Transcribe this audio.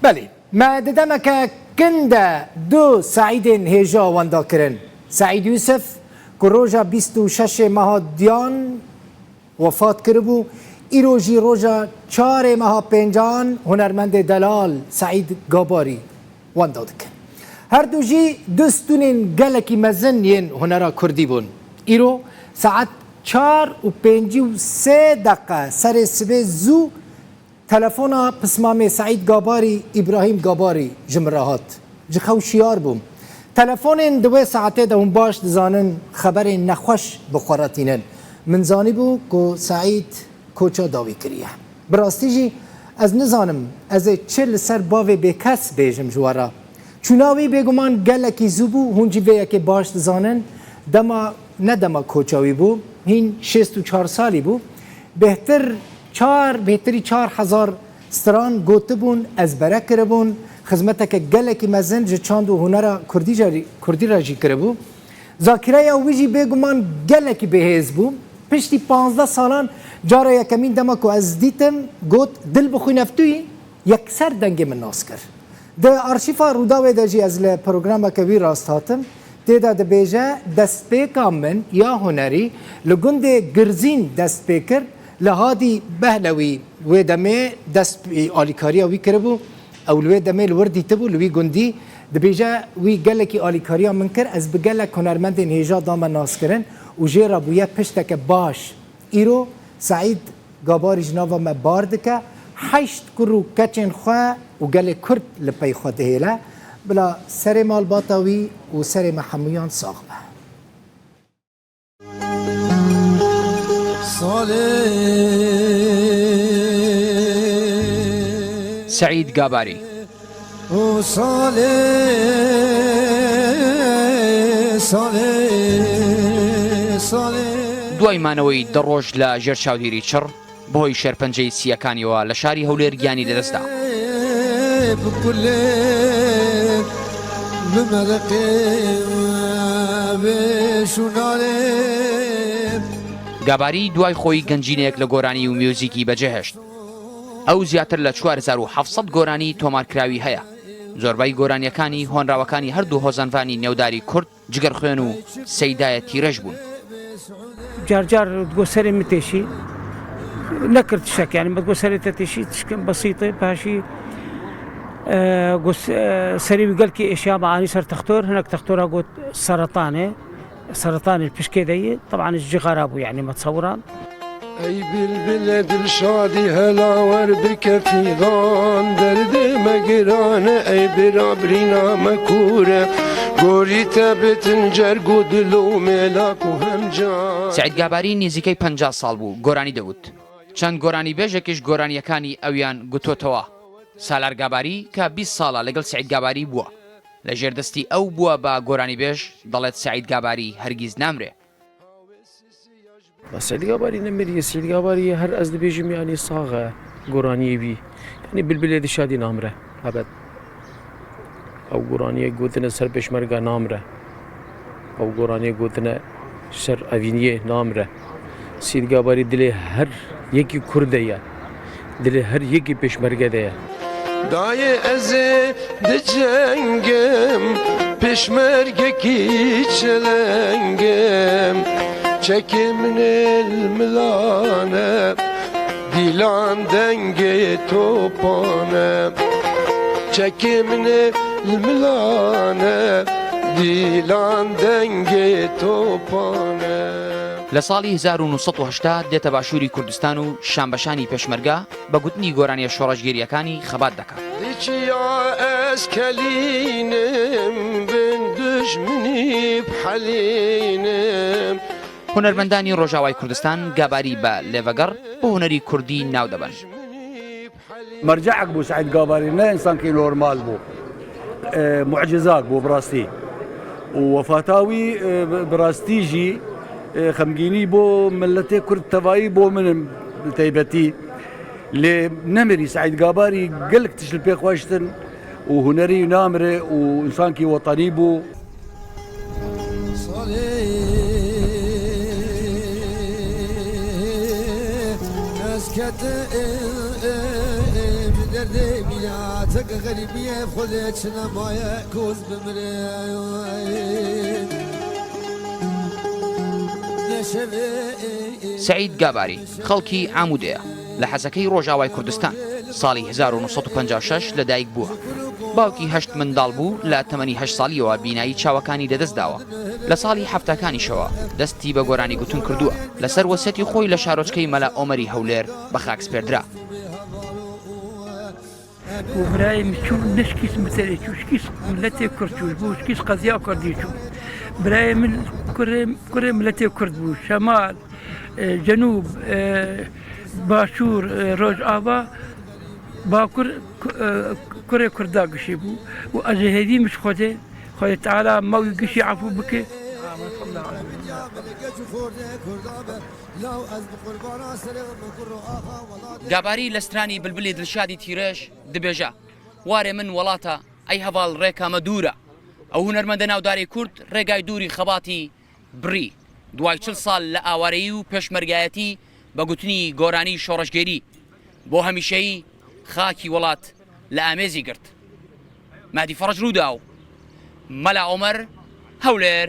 بله ما ددمك كندا دو سعيد هيجا وانداكرن سعيد يوسف كروجا بيستو شش مهاديان وفات کربو ایروژی روژا 4 ماه پنجان هنرمند دلال سعید گاباری وان داد کن هر دو جی دستونین گلکی مزن ین هنرا کردی بون ایرو ساعت 4:53 سر سبه زو تلفونا پسمام سعید گاباری ابراهیم گاباری جمراهات جخو شیار بوم تلفونین 2 ساعته ده هم باش دزانن خبر نخوش بخوراتینن من زانی بو که سعید کوچا داوی کریه براستی جی از نزانم از چل سر باوی بکس بیجم جوارا چوناوی بگمان گلکی زوبو هونجی ویا که باش دزانن دما ندما کوچاوی بو هین 64 سالی بو بهتری 4000 ستران گوته بون از برا کربون خدمتک گلکی مزن جه چاند و هنر کردی را جی کربو ذاکره یا ویجی بگمان گلکی بهیز بو پشتی 15 سالان جاره یکمین دما که از دیتم گوت دل بخوی نفتوی یکسر دنگ من ناس کر ده آرشیفا روداوی ده جی از پروگرام که وی راست هاتم تیدا ده بیجه دست پیکا من یا هنری لگند گرزین دست پیکر لهادی بهلوی و دمه دست آلیکاریا وی کربو اولوی دمه الوردی تبو لوی گندی ده بیجه وی گلکی آلیکاریا من کر از بگلک هنرمند هیجا دام ناس کرن و جیرا بویا پشتک باش ایرو سعید گاباری جناوا ما باردکه 8 کرو کچن خواه و گل کرد لپی خود هیله بلا سر مال باطاوی و سر محمیان ساغبه سعید گاباری دوای مانەوەی دەڕۆژ لە ژێر چاودێری چڕ بەهۆی شێرپەنجەی سیەکانیەوە لە شاری هەولێر گیانی لەدەستدا گاباری دوای خۆی گەنجینەیەک لە گۆرانی و میوزیکی بەجێهێشت ئەو زیاتر لە 4700 گۆرانی تۆمارکراوی هەیە زۆربەی گۆرانیەکانی هۆنراوەکانی هەردوو هۆزانفانی نێوداری کورد جگەر خوێن و سەیدایە تیرەش بوون جار تقول سري متشي نكرت شك يعني ما تقول سري تتشي تشكل بسيطة بهاشي سري وقال كي اشياء معاني صار تختار هناك تختار قلت سرطان البشكيدية طبعا الجغرابو يعني ما تصوران اي بالبلد الشادي هلا وربك في ضان درد مقران اي برابرينا مكوره گۆریتە بتنجەر گودل و مێلاک و هەمجان سعید گاباری نزیکەی 50 ساڵ بوو گۆرانی دەوت چەند گۆرانی بێژێکیش گۆرانیەکانی ئەویان گوتۆتەوە سالار گاباری کە 20 ساڵە لەگەڵ سعید گاباری بووە لە ژێردەستی ئەو بووە بە گۆرانی بێژ دەڵێت سعید گاباری هەرگیز نامرێ سعید گاباری نەمری سعید گاباری هەر ئەس دەبێژم یانی ساغە گۆرانیەوی یعنی بالبلێدی شادی نامرە هەبەت او گورانیه گوتنه سر پشمرگا نامره او گورانیه گوتنه سر اوینیه نامره سعید گاباری دل هر یکی کرده یا دل هر یکی پشمرگه ده دای از دجنگم پشمرگه کی چلنگم چکمن الملانه دیلان دنگه توپانه چکمن الملانه دیلان دنگی توپانه لە ساڵی 1970 دێتە باشووری کوردستان و شانبەشانی پێشمەرگە بە گوتنی گۆرانیە شۆڕەژگیریەکانی خەبات دەکات دیچیا ئەس کەلینم بن دژمنی بحەلینم هونەرمەندانی ڕۆژاوای کوردستان گاباری بە لێڤەگەڕ بۆ هونەری کوردی ناو دەبن مرجعك بو سعيد قاباري نه انسان كي نورمال بو معجزات بو براستي وفتاوي براستيجي خمجيني بو ملتي كرد تفاي بو من تيبتي لنمري سعيد قاباري قلك تشل بيخ واشتن وهنري نامري وانسان كي وطني بو تك غريبية خذت نمايا كوز بمري سعید گاباری خەڵکی ئامودەیە لە حەزەکەی ڕۆژاوای کوردستان ساڵی 1956 لەدایک بووە. باوکی 8 منداڵ بوو لە تەمەنی 8 ساڵیەوە بینایی چاوەکانی لەدەستداوە. لە ساڵی هەفتەکانیشەوە دەستی بە گۆرانی گوتون کردووە لەسەر وەسەتی خۆی لە شارۆچکەی مەلا ئۆمەری هەولێر بە خاکسپێردرا. وبرايم شو نشكيس مثلا شو شكيس ملتي كرد شو شكيس قضية كردي شو برايم من كريم ملتي كرد بو شمال جنوب باشور روج آبا باكر كري كردا قشي بو وأجهدي مش خده خده تعالى ما يقشي عفو بك گاباری لە سترانی بلبلی دڵشادی تیرەش دەبێژە وارێ من وڵاتە ئەی هەواڵ ڕێکامە دوورە ئەو هونەرمەندە ناوداری کورد ڕێگای دووری خەباتی بڕی دوای 40 ساڵ لە ئاوارەیی و پێشمەرگایەتی بە گوتنی گۆرانی شۆڕەشگێری بۆ هەمیشەیی خاکی وڵات لە ئامێزی گرت. مادی فەڕەج ڕوودا و مەلا ئۆمەر هەولێر